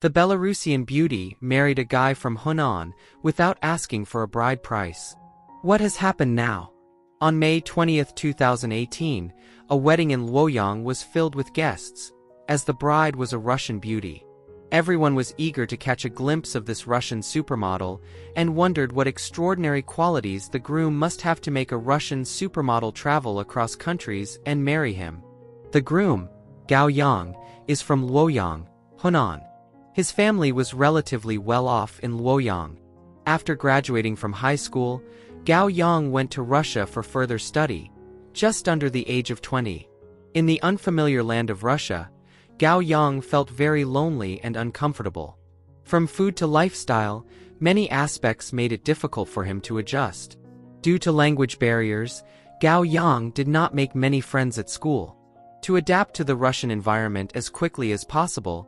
The Belarusian beauty married a guy from Hunan without asking for a bride price. What has happened now? On May 20, 2018, a wedding in Luoyang was filled with guests, as the bride was a Russian beauty. Everyone was eager to catch a glimpse of this Russian supermodel and wondered what extraordinary qualities the groom must have to make a Russian supermodel travel across countries and marry him. The groom, Gao Yang, is from Luoyang, Hunan. His family was relatively well off in Luoyang. After graduating from high school, Gao Yang went to Russia for further study, just under the age of 20. In the unfamiliar land of Russia, Gao Yang felt very lonely and uncomfortable. From food to lifestyle, many aspects made it difficult for him to adjust. Due to language barriers, Gao Yang did not make many friends at school. To adapt to the Russian environment as quickly as possible,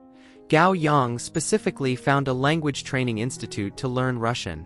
Gao Yang specifically found a language training institute to learn Russian.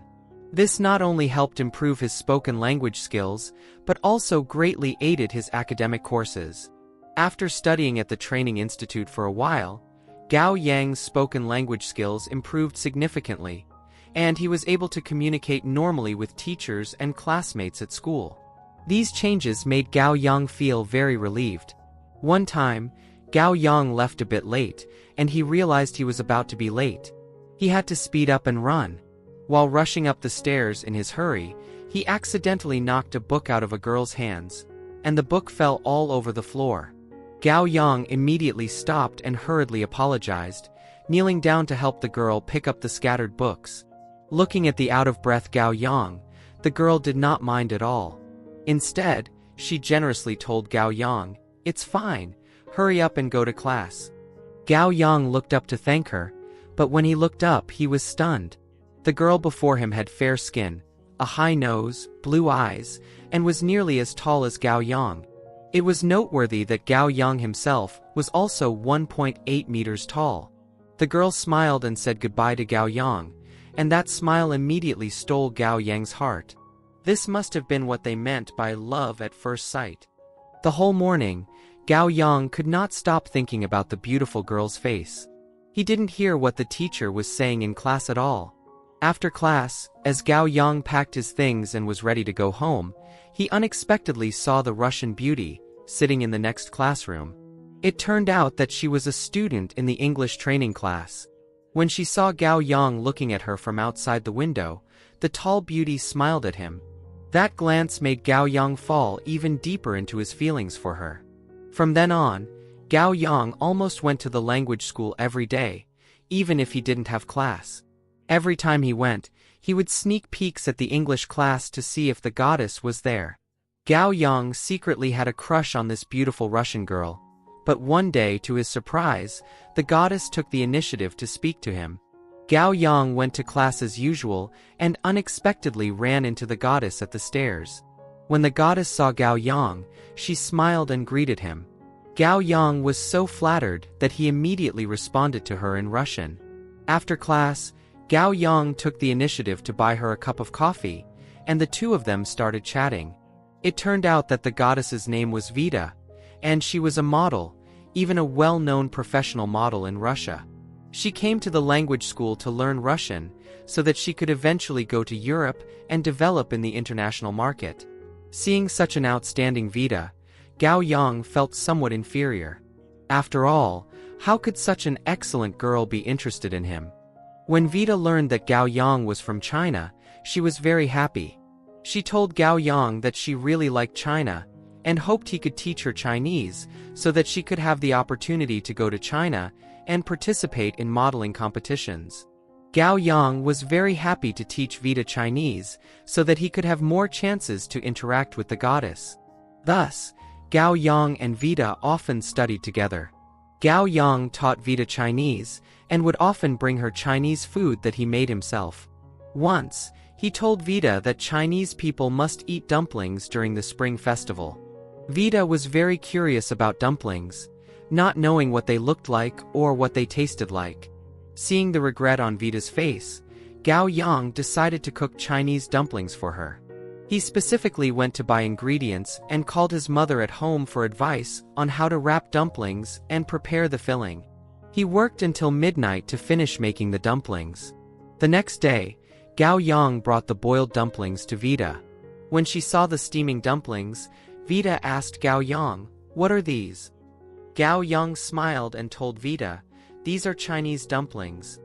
This not only helped improve his spoken language skills, but also greatly aided his academic courses. After studying at the training institute for a while, Gao Yang's spoken language skills improved significantly, and he was able to communicate normally with teachers and classmates at school. These changes made Gao Yang feel very relieved. One time, Gao Yang left a bit late, and he realized he was about to be late. He had to speed up and run. While rushing up the stairs in his hurry, he accidentally knocked a book out of a girl's hands, and the book fell all over the floor. Gao Yang immediately stopped and hurriedly apologized, kneeling down to help the girl pick up the scattered books. Looking at the out-of-breath Gao Yang, the girl did not mind at all. Instead, she generously told Gao Yang, "It's fine, hurry up and go to class." Gao Yang looked up to thank her, but when he looked up he was stunned. The girl before him had fair skin, a high nose, blue eyes, and was nearly as tall as Gao Yang. It was noteworthy that Gao Yang himself was also 1.8 meters tall. The girl smiled and said goodbye to Gao Yang, and that smile immediately stole Gao Yang's heart. This must have been what they meant by love at first sight. The whole morning, Gao Yang could not stop thinking about the beautiful girl's face. He didn't hear what the teacher was saying in class at all. After class, as Gao Yang packed his things and was ready to go home, he unexpectedly saw the Russian beauty sitting in the next classroom. It turned out that she was a student in the English training class. When she saw Gao Yang looking at her from outside the window, the tall beauty smiled at him. That glance made Gao Yang fall even deeper into his feelings for her. From then on, Gao Yang almost went to the language school every day, even if he didn't have class. Every time he went, he would sneak peeks at the English class to see if the goddess was there. Gao Yang secretly had a crush on this beautiful Russian girl, but one day, to his surprise, the goddess took the initiative to speak to him. Gao Yang went to class as usual and unexpectedly ran into the goddess at the stairs. When the goddess saw Gao Yang, she smiled and greeted him. Gao Yang was so flattered that he immediately responded to her in Russian. After class, Gao Yang took the initiative to buy her a cup of coffee, and the two of them started chatting. It turned out that the goddess's name was Vita, and she was a model, even a well-known professional model in Russia. She came to the language school to learn Russian, so that she could eventually go to Europe and develop in the international market. Seeing such an outstanding Vita, Gao Yang felt somewhat inferior. After all, how could such an excellent girl be interested in him? When Vita learned that Gao Yang was from China, she was very happy. She told Gao Yang that she really liked China, and hoped he could teach her Chinese, so that she could have the opportunity to go to China and participate in modeling competitions. Gao Yang was very happy to teach Vita Chinese, so that he could have more chances to interact with the goddess. Thus, Gao Yang and Vita often studied together. Gao Yang taught Vita Chinese, and would often bring her Chinese food that he made himself. Once, he told Vita that Chinese people must eat dumplings during the Spring Festival. Vita was very curious about dumplings, not knowing what they looked like or what they tasted like. Seeing the regret on Vita's face, Gao Yang decided to cook Chinese dumplings for her. He specifically went to buy ingredients and called his mother at home for advice on how to wrap dumplings and prepare the filling. He worked until midnight to finish making the dumplings. The next day, Gao Yang brought the boiled dumplings to Vida. When she saw the steaming dumplings, Vida asked Gao Yang, "What are these?" Gao Yang smiled and told Vida, "These are Chinese dumplings."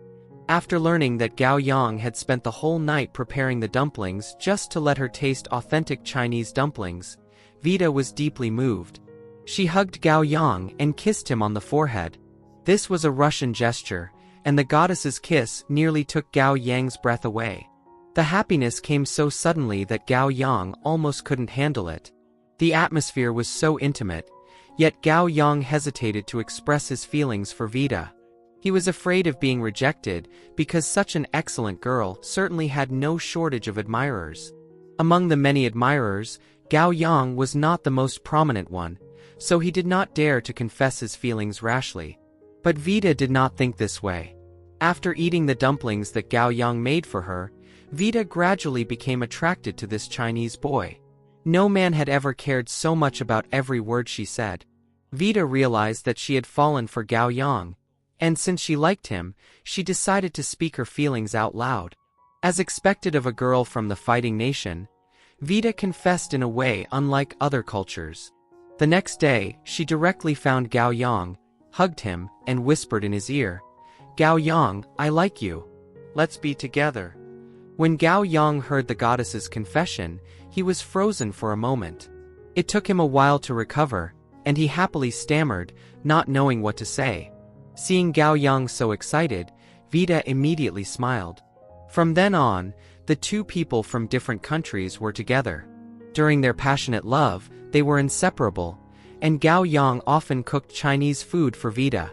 After learning that Gao Yang had spent the whole night preparing the dumplings just to let her taste authentic Chinese dumplings, Vida was deeply moved. She hugged Gao Yang and kissed him on the forehead. This was a Russian gesture, and the goddess's kiss nearly took Gao Yang's breath away. The happiness came so suddenly that Gao Yang almost couldn't handle it. The atmosphere was so intimate, yet Gao Yang hesitated to express his feelings for Vida. He was afraid of being rejected because such an excellent girl certainly had no shortage of admirers. Among the many admirers, Gao Yang was not the most prominent one, so he did not dare to confess his feelings rashly. But Vida did not think this way. After eating the dumplings that Gao Yang made for her, Vida gradually became attracted to this Chinese boy. No man had ever cared so much about every word she said. Vida realized that she had fallen for Gao Yang, and since she liked him, she decided to speak her feelings out loud. As expected of a girl from the fighting nation, Vida confessed in a way unlike other cultures. The next day, she directly found Gao Yang, hugged him, and whispered in his ear, "Gao Yang, I like you. Let's be together." When Gao Yang heard the goddess's confession, he was frozen for a moment. It took him a while to recover, and he happily stammered, not knowing what to say. Seeing Gao Yang so excited, Vida immediately smiled. From then on, the two people from different countries were together. During their passionate love, they were inseparable, and Gao Yang often cooked Chinese food for Vida.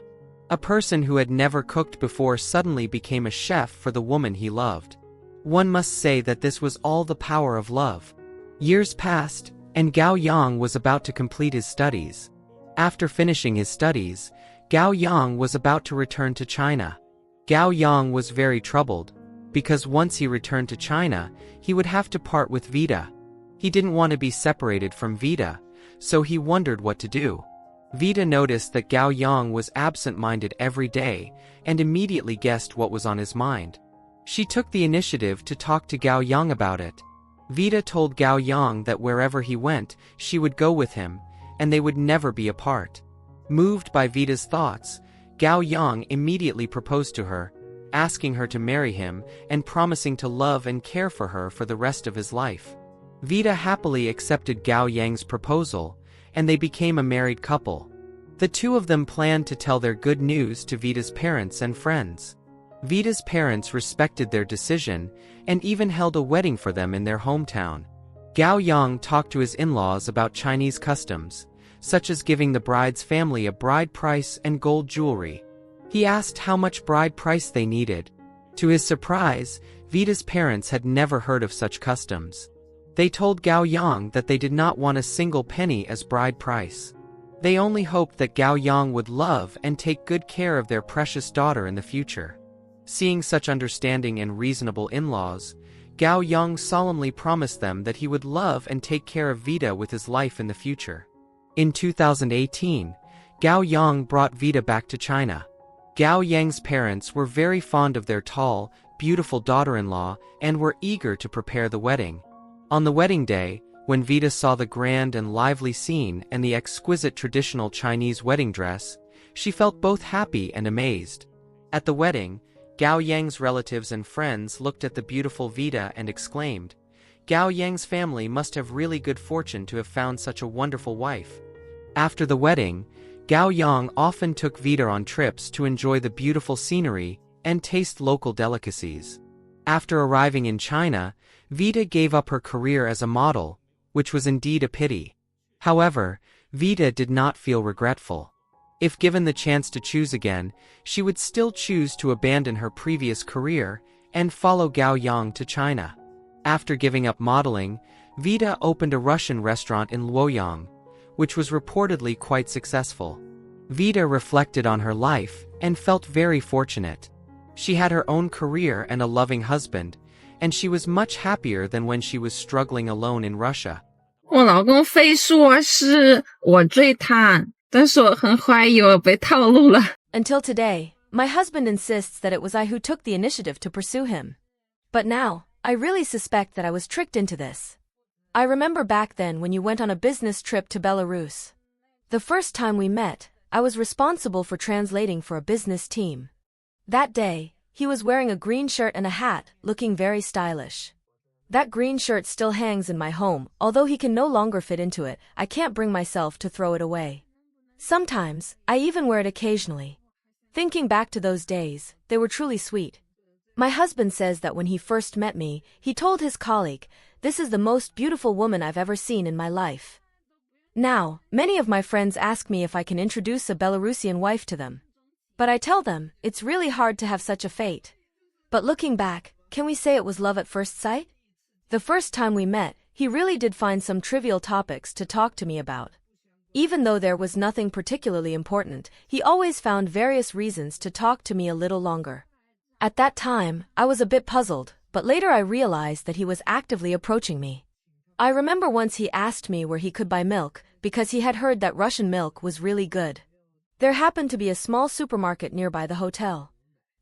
A person who had never cooked before suddenly became a chef for the woman he loved. One must say that this was all the power of love. Years passed, and Gao Yang was about to complete his studies. After finishing his studies, Gao Yang was about to return to China. Gao Yang was very troubled, because once he returned to China, he would have to part with Vida. He didn't want to be separated from Vida, so he wondered what to do. Vida noticed that Gao Yang was absent-minded every day, and immediately guessed what was on his mind. She took the initiative to talk to Gao Yang about it. Vida told Gao Yang that wherever he went, she would go with him, and they would never be apart. Moved by Vida's thoughts, Gao Yang immediately proposed to her, asking her to marry him and promising to love and care for her for the rest of his life. Vida happily accepted Gao Yang's proposal, and they became a married couple. The two of them planned to tell their good news to Vida's parents and friends. Vida's parents respected their decision, and even held a wedding for them in their hometown. Gao Yang talked to his in-laws about Chinese customs, such as giving the bride's family a bride price and gold jewelry. He asked how much bride price they needed. To his surprise, Vida's parents had never heard of such customs. They told Gao Yang that they did not want a single penny as bride price. They only hoped that Gao Yang would love and take good care of their precious daughter in the future. Seeing such understanding and reasonable in-laws, Gao Yang solemnly promised them that he would love and take care of Vida with his life in the future. In 2018, Gao Yang brought Vida back to China. Gao Yang's parents were very fond of their tall, beautiful daughter-in-law and were eager to prepare the wedding. On the wedding day, when Vida saw the grand and lively scene and the exquisite traditional Chinese wedding dress, she felt both happy and amazed. At the wedding, Gao Yang's relatives and friends looked at the beautiful Vida and exclaimed, "Gao Yang's family must have really good fortune to have found such a wonderful wife." After the wedding, Gao Yang often took Vida on trips to enjoy the beautiful scenery and taste local delicacies. After arriving in China, Vida gave up her career as a model, which was indeed a pity. However, Vida did not feel regretful. If given the chance to choose again, she would still choose to abandon her previous career and follow Gao Yang to China. After giving up modeling, Vida opened a Russian restaurant in Luoyang, which was reportedly quite successful. Vida reflected on her life and felt very fortunate. She had her own career and a loving husband, and she was much happier than when she was struggling alone in Russia. 我老公非说是我追他，但是我很怀疑我被套路了。Until today, my husband insists that it was I who took the initiative to pursue him. But now, I really suspect that I was tricked into this. I remember back then when you went on a business trip to Belarus. The first time we met, I was responsible for translating for a business team. That day, he was wearing a green shirt and a hat, looking very stylish. That green shirt still hangs in my home, although he can no longer fit into it. I can't bring myself to throw it away. Sometimes, I even wear it occasionally. Thinking back to those days, they were truly sweet. My husband says that when he first met me, he told his colleague, "This is the most beautiful woman I've ever seen in my life." Now, many of my friends ask me if I can introduce a Belarusian wife to them. But I tell them, it's really hard to have such a fate. But looking back, can we say it was love at first sight? The first time we met, he really did find some trivial topics to talk to me about. Even though there was nothing particularly important, he always found various reasons to talk to me a little longer. At that time, I was a bit puzzled, but later I realized that he was actively approaching me. I remember once he asked me where he could buy milk, because he had heard that Russian milk was really good. There happened to be a small supermarket nearby the hotel.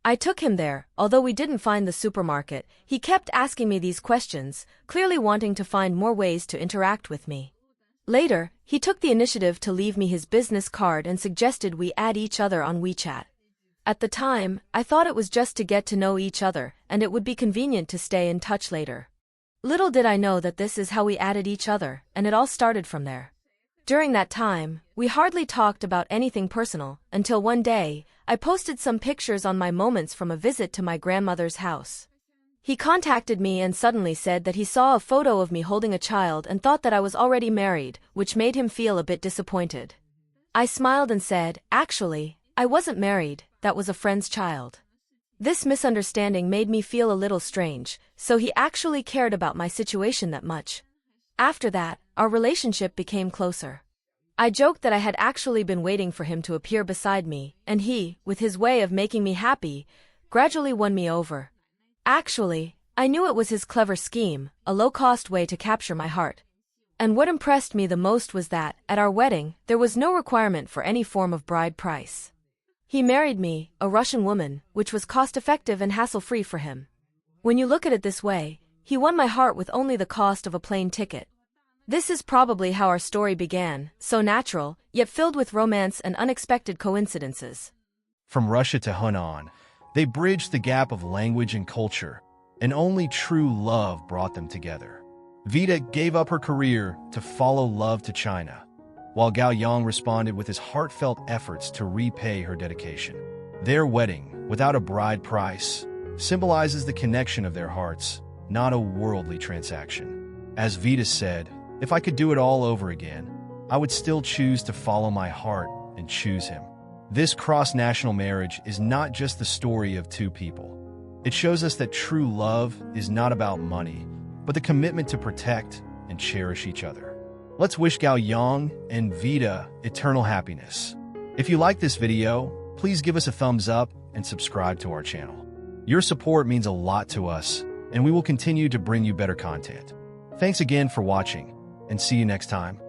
I took him there. Although we didn't find the supermarket, he kept asking me these questions, clearly wanting to find more ways to interact with me. Later, he took the initiative to leave me his business card and suggested we add each other on WeChat. At the time, I thought it was just to get to know each other, and it would be convenient to stay in touch later. Little did I know that this is how we added each other, and it all started from there. During that time, we hardly talked about anything personal, until one day, I posted some pictures on my moments from a visit to my grandmother's house. He contacted me and suddenly said that he saw a photo of me holding a child and thought that I was already married, which made him feel a bit disappointed. I smiled and said, "Actually, I wasn't married, that was a friend's child." This misunderstanding made me feel a little strange, so he actually cared about my situation that much. After that, our relationship became closer. I joked that I had actually been waiting for him to appear beside me, and he, with his way of making me happy, gradually won me over. Actually, I knew it was his clever scheme, a low-cost way to capture my heart. And what impressed me the most was that, at our wedding, there was no requirement for any form of bride price. He married me, a Russian woman, which was cost-effective and hassle-free for him. When you look at it this way, he won my heart with only the cost of a plane ticket. This is probably how our story began, so natural, yet filled with romance and unexpected coincidences. From Russia to Hunan, they bridged the gap of language and culture, and only true love brought them together. Vita gave up her career to follow love to China, while Gao Yang responded with his heartfelt efforts to repay her dedication. Their wedding, without a bride price, symbolizes the connection of their hearts, not a worldly transaction. As Vita said, "If I could do it all over again, I would still choose to follow my heart and choose him." This cross-national marriage is not just the story of two people. It shows us that true love is not about money, but the commitment to protect and cherish each other. Let's wish Gao Yang and Vita eternal happiness. If you like this video, please give us a thumbs up and subscribe to our channel. Your support means a lot to us, and we will continue to bring you better content. Thanks again for watching, and see you next time.